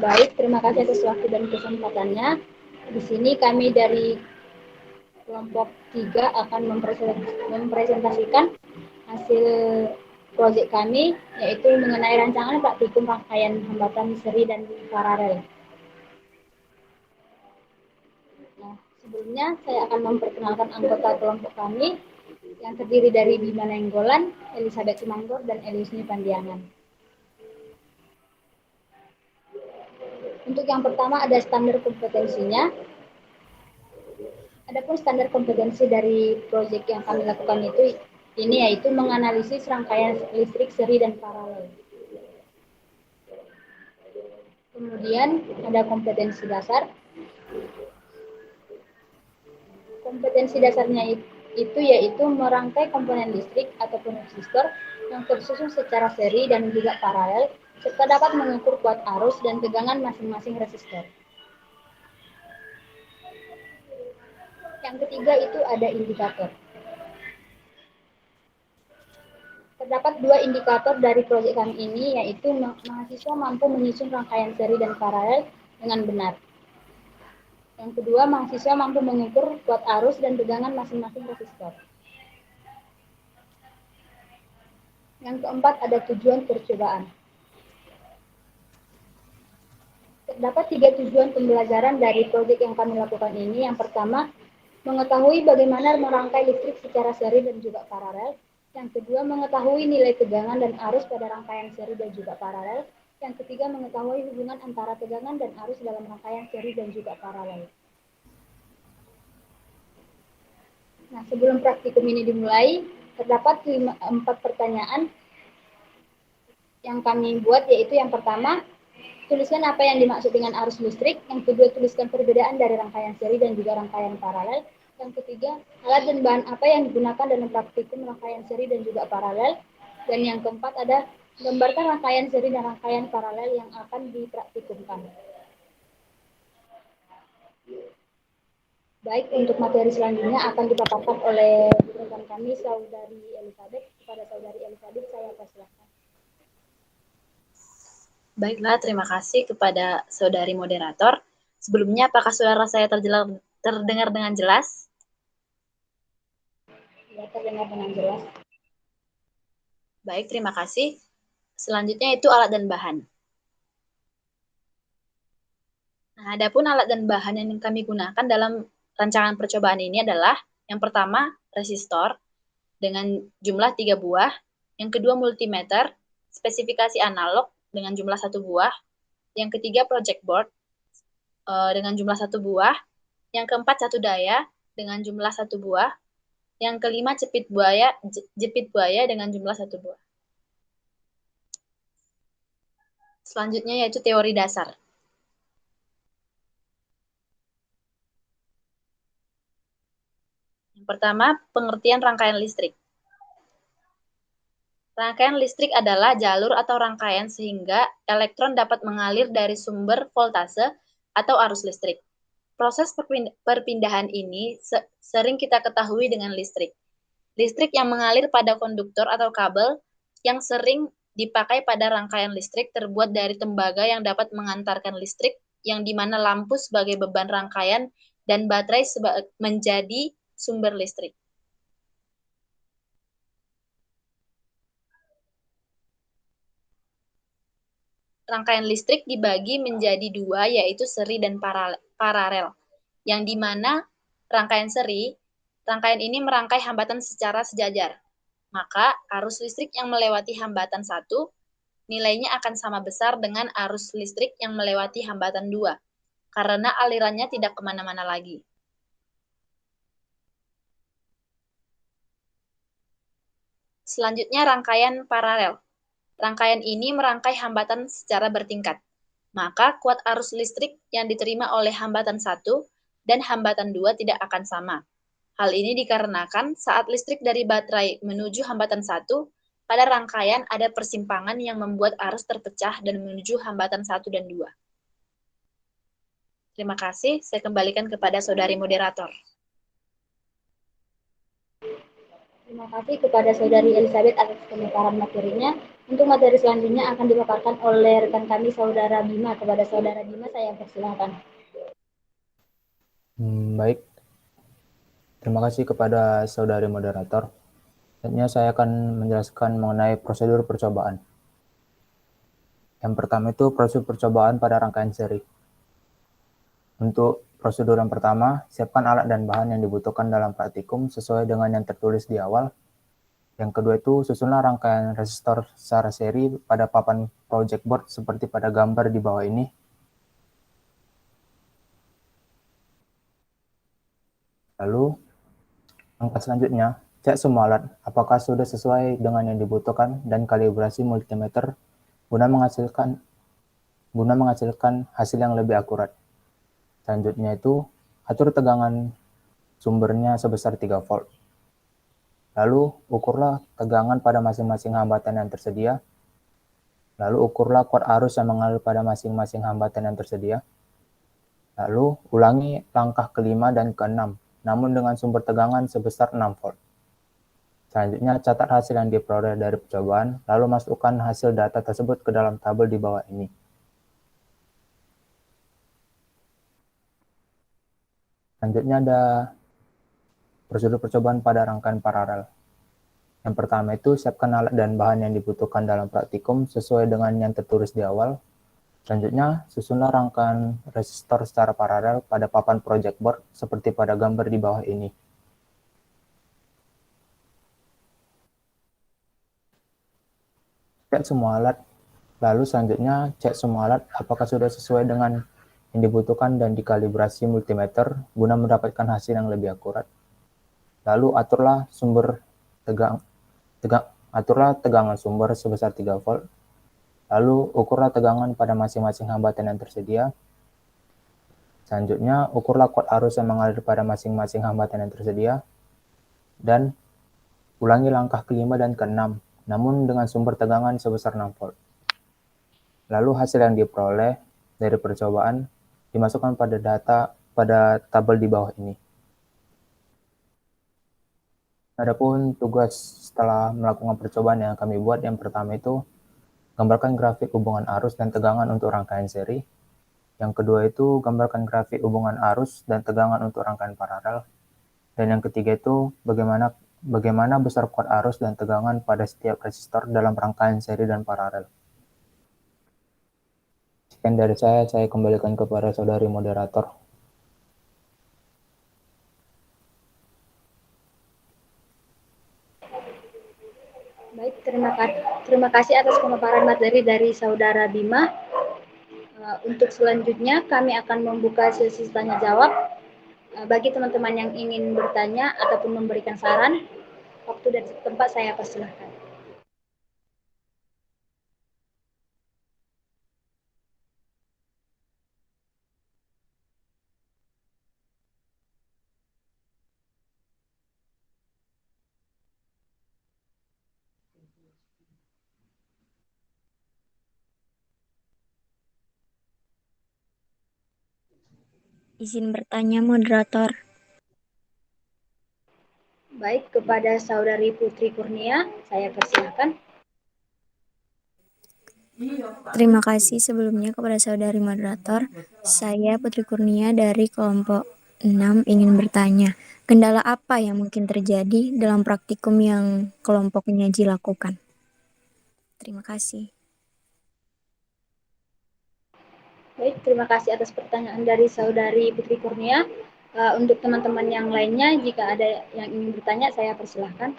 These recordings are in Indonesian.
Baik, terima kasih atas waktu dan kesempatannya. Di sini kami dari kelompok 3 akan mempresentasikan hasil proyek kami, yaitu mengenai rancangan praktikum rangkaian hambatan seri dan paralel. Nah, sebelumnya saya akan memperkenalkan anggota kelompok kami yang terdiri dari Bima Nenggolan, Elizabeth Simanggor, dan Eliusni Pandiangan. Untuk yang pertama ada standar kompetensinya. Adapun standar kompetensi dari proyek yang kami lakukan ini yaitu menganalisis rangkaian listrik seri dan paralel. Kemudian ada kompetensi dasar. Kompetensi dasarnya itu yaitu merangkai komponen listrik ataupun resistor yang tersusun secara seri dan juga paralel, serta dapat mengukur kuat arus dan tegangan masing-masing resistor. Yang ketiga itu ada indikator. Terdapat 2 indikator dari proyek kami ini, yaitu mahasiswa mampu menyusun rangkaian seri dan paralel dengan benar. Yang kedua, mahasiswa mampu mengukur kuat arus dan tegangan masing-masing resistor. Yang keempat, ada tujuan percobaan. Terdapat 3 tujuan pembelajaran dari proyek yang kami lakukan ini. Yang pertama, mengetahui bagaimana merangkai listrik secara seri dan juga paralel. Yang kedua, mengetahui nilai tegangan dan arus pada rangkaian seri dan juga paralel. Yang ketiga, mengetahui hubungan antara tegangan dan arus dalam rangkaian seri dan juga paralel. Nah, sebelum praktikum ini dimulai, terdapat 4 pertanyaan yang kami buat, yaitu yang pertama, tuliskan apa yang dimaksud dengan arus listrik. Yang kedua, tuliskan perbedaan dari rangkaian seri dan juga rangkaian paralel. Yang ketiga, alat dan bahan apa yang digunakan dalam praktikum rangkaian seri dan juga paralel. Dan yang keempat ada gambarkan rangkaian seri dan rangkaian paralel yang akan dipraktikumkan. Baik, untuk materi selanjutnya akan dipaparkan oleh rekan kami, Saudari Elizabeth. Kepada Saudari Elizabeth, saya persilahkan. Baiklah, terima kasih kepada Saudari Moderator. Sebelumnya, apakah suara saya terdengar dengan jelas? Ya, terdengar dengan jelas. Baik, terima kasih. Selanjutnya itu alat dan bahan. Nah, adapun alat dan bahan yang kami gunakan dalam rancangan percobaan ini adalah yang pertama, resistor dengan jumlah 3 buah. Yang kedua, multimeter, spesifikasi analog dengan jumlah 1 buah. Yang ketiga, project board dengan jumlah 1 buah. Yang keempat, satu daya dengan jumlah 1 buah. Yang kelima, jepit buaya dengan jumlah 1 buah. Selanjutnya yaitu teori dasar. Yang pertama, pengertian rangkaian listrik. Rangkaian listrik adalah jalur atau rangkaian sehingga elektron dapat mengalir dari sumber voltase atau arus listrik. Proses perpindahan ini sering kita ketahui dengan listrik. Listrik yang mengalir pada konduktor atau kabel yang sering dipakai pada rangkaian listrik terbuat dari tembaga yang dapat mengantarkan listrik, yang dimana lampu sebagai beban rangkaian dan baterai menjadi sumber listrik. Rangkaian listrik dibagi menjadi 2, yaitu seri dan paralel, yang dimana rangkaian ini merangkai hambatan secara sejajar. Maka arus listrik yang melewati hambatan 1 nilainya akan sama besar dengan arus listrik yang melewati hambatan 2, karena alirannya tidak kemana-mana lagi. Selanjutnya rangkaian paralel. Rangkaian ini merangkai hambatan secara bertingkat. Maka kuat arus listrik yang diterima oleh hambatan 1 dan hambatan 2 tidak akan sama. Hal ini dikarenakan saat listrik dari baterai menuju hambatan 1, pada rangkaian ada persimpangan yang membuat arus terpecah dan menuju hambatan 1 dan 2. Terima kasih, saya kembalikan kepada Saudari Moderator. Terima kasih kepada Saudari Elizabeth atas pemaparan materinya. Untuk materi selanjutnya akan dipaparkan oleh rekan kami Saudara Bima. Kepada Saudara Bima saya persilakan. Baik, terima kasih kepada saudari moderator. Selanjutnya saya akan menjelaskan mengenai prosedur percobaan. Yang pertama itu prosedur percobaan pada rangkaian seri. Untuk prosedur yang pertama, siapkan alat dan bahan yang dibutuhkan dalam praktikum sesuai dengan yang tertulis di awal. Yang kedua itu, susunlah rangkaian resistor secara seri pada papan project board seperti pada gambar di bawah ini. Lalu, langkah selanjutnya, cek semua alat apakah sudah sesuai dengan yang dibutuhkan dan kalibrasi multimeter guna menghasilkan hasil yang lebih akurat. Selanjutnya itu, atur tegangan sumbernya sebesar 3 volt. Lalu, ukurlah tegangan pada masing-masing hambatan yang tersedia. Lalu, ukurlah kuat arus yang mengalir pada masing-masing hambatan yang tersedia. Lalu, ulangi langkah kelima dan keenam, namun dengan sumber tegangan sebesar 6 volt. Selanjutnya, catat hasil yang diperoleh dari percobaan, lalu masukkan hasil data tersebut ke dalam tabel di bawah ini. Selanjutnya ada prosedur percobaan pada rangkaian paralel. Yang pertama itu, siapkan alat dan bahan yang dibutuhkan dalam praktikum sesuai dengan yang tertulis di awal. Selanjutnya, susunlah rangkaian resistor secara paralel pada papan project board seperti pada gambar di bawah ini. Cek semua alat, lalu selanjutnya cek semua alat apakah sudah sesuai dengan yang dibutuhkan dan dikalibrasi multimeter guna mendapatkan hasil yang lebih akurat. Lalu aturlah tegangan sumber sebesar 3 volt. Lalu ukurlah tegangan pada masing-masing hambatan yang tersedia. Selanjutnya, ukurlah kuat arus yang mengalir pada masing-masing hambatan yang tersedia. Dan ulangi langkah kelima dan keenam, namun dengan sumber tegangan sebesar 6 volt. Lalu hasil yang diperoleh dari percobaan dimasukkan pada tabel di bawah ini. Adapun tugas setelah melakukan percobaan yang kami buat, yang pertama itu gambarkan grafik hubungan arus dan tegangan untuk rangkaian seri. Yang kedua itu gambarkan grafik hubungan arus dan tegangan untuk rangkaian paralel. Dan yang ketiga itu bagaimana besar kuat arus dan tegangan pada setiap resistor dalam rangkaian seri dan paralel. Sekian dari saya kembalikan kepada saudari moderator. Baik, terima kasih atas pemaparan materi dari Saudara Bima. Untuk selanjutnya kami akan membuka sesi tanya jawab. Bagi teman-teman yang ingin bertanya ataupun memberikan saran, waktu dan tempat saya persilahkan. Izin bertanya, moderator. Baik, kepada Saudari Putri Kurnia, saya persilahkan. Terima kasih sebelumnya kepada saudari moderator. Saya Putri Kurnia dari kelompok 6 ingin bertanya, kendala apa yang mungkin terjadi dalam praktikum yang kelompok penyaji lakukan? Terima kasih. Baik, terima kasih atas pertanyaan dari Saudari Putri Kurnia. Untuk teman-teman yang lainnya, jika ada yang ingin bertanya, saya persilahkan.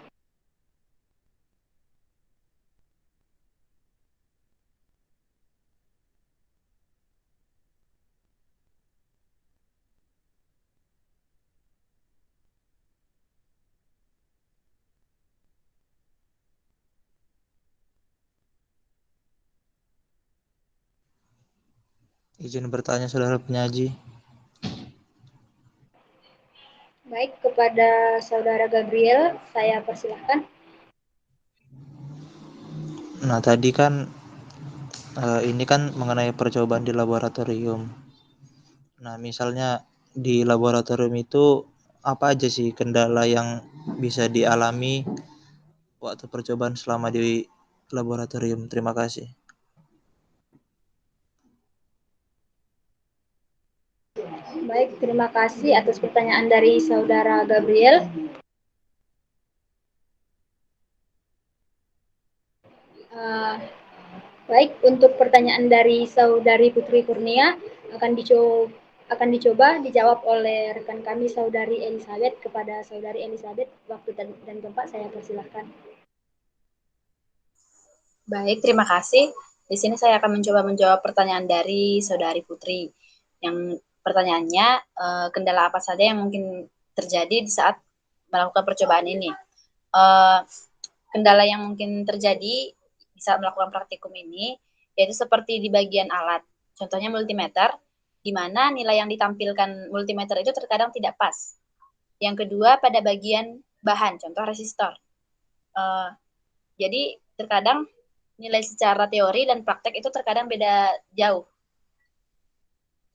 Izin bertanya, saudara penyaji. Baik, kepada Saudara Gabriel, saya persilahkan. Nah, tadi kan ini kan mengenai percobaan di laboratorium. Nah, misalnya di laboratorium itu apa aja sih kendala yang bisa dialami waktu percobaan selama di laboratorium. Terima kasih. Baik, terima kasih atas pertanyaan dari Saudara Gabriel. Baik, untuk pertanyaan dari Saudari Putri Kurnia akan dicoba dijawab oleh rekan kami Saudari Elizabeth. Kepada Saudari Elizabeth, waktu dan tempat saya persilahkan. Baik, terima kasih. Di sini saya akan mencoba menjawab pertanyaan dari Saudari Putri. Yang pertanyaannya, kendala apa saja yang mungkin terjadi di saat melakukan percobaan ini? Kendala yang mungkin terjadi di saat melakukan praktikum ini, yaitu seperti di bagian alat. Contohnya multimeter, di mana nilai yang ditampilkan multimeter itu terkadang tidak pas. Yang kedua, pada bagian bahan, contoh resistor. Jadi terkadang nilai secara teori dan praktek itu terkadang beda jauh.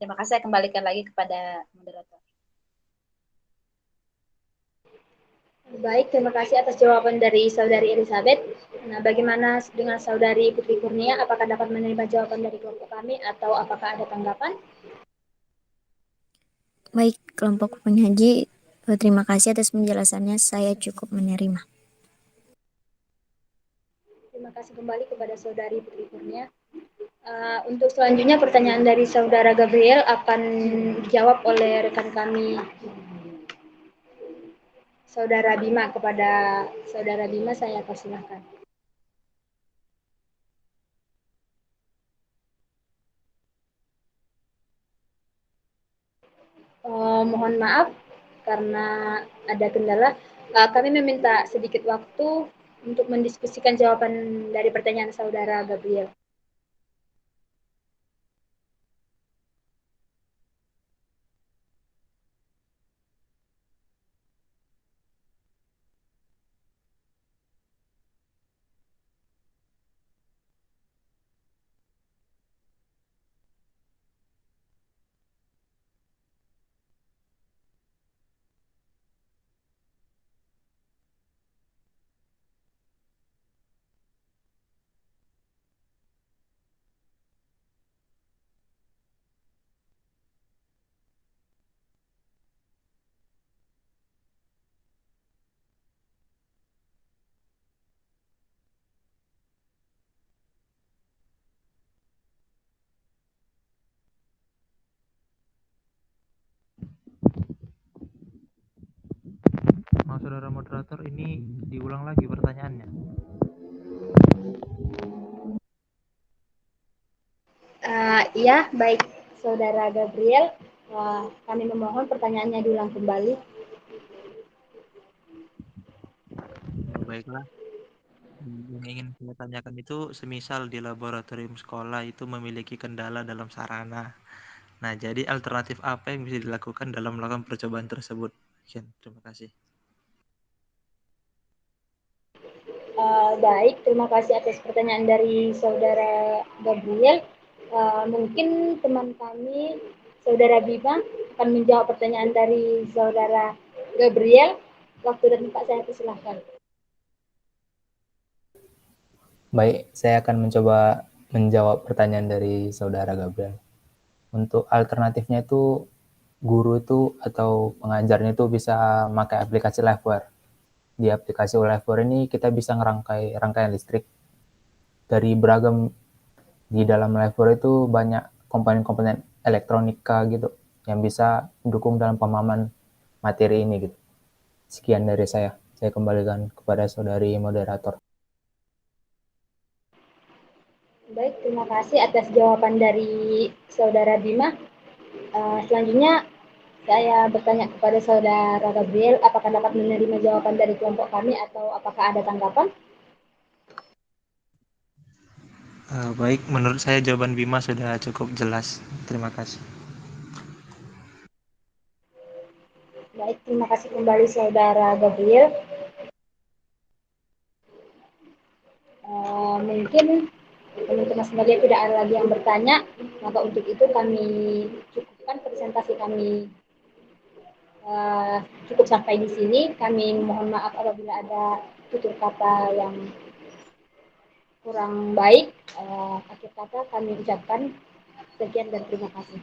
Terima kasih, saya kembalikan lagi kepada moderator. Baik, terima kasih atas jawaban dari Saudari Elizabeth. Nah, bagaimana dengan Saudari Putri Kurnia? Apakah dapat menerima jawaban dari kelompok kami atau apakah ada tanggapan? Baik, kelompok penyaji, terima kasih atas penjelasannya. Saya cukup menerima. Terima kasih kembali kepada Saudari Putri Kurnia. Untuk selanjutnya pertanyaan dari Saudara Gabriel akan dijawab oleh rekan kami Saudara Bima. Kepada Saudara Bima saya persilahkan. Mohon maaf karena ada kendala. Kami meminta sedikit waktu untuk mendiskusikan jawaban dari pertanyaan Saudara Gabriel. Mas saudara moderator, ini diulang lagi pertanyaannya. Iya, baik Saudara Gabriel. Kami memohon pertanyaannya diulang kembali. Baiklah. Yang ingin saya tanyakan itu, semisal di laboratorium sekolah itu memiliki kendala dalam sarana. Nah, jadi alternatif apa yang bisa dilakukan dalam melakukan percobaan tersebut? Sekian, terima kasih. Baik, terima kasih atas pertanyaan dari Saudara Gabriel. Mungkin teman kami, Saudara Bima, akan menjawab pertanyaan dari Saudara Gabriel. Waktu dan tempat saya persilahkan. Baik, saya akan mencoba menjawab pertanyaan dari Saudara Gabriel. Untuk alternatifnya itu, guru itu atau pengajarnya itu bisa pakai aplikasi Livewire. Di aplikasi Livewire ini kita bisa ngerangkai rangkaian listrik dari beragam. Di dalam Livewire itu banyak komponen-komponen elektronika gitu yang bisa mendukung dalam pemahaman materi ini gitu. Sekian dari saya. Saya kembalikan kepada Saudari moderator. Baik, terima kasih atas jawaban dari Saudara Bima. Selanjutnya saya bertanya kepada Saudara Gabriel, apakah dapat menerima jawaban dari kelompok kami atau apakah ada tanggapan? Baik, menurut saya jawaban Bima sudah cukup jelas. Terima kasih. Baik, terima kasih kembali Saudara Gabriel. Mungkin teman-teman semuanya tidak ada lagi yang bertanya, maka untuk itu kami cukupkan presentasi kami cukup sampai di sini. Kami mohon maaf apabila ada tutur kata yang kurang baik, akhir kata kami ucapkan sekian dan terima kasih.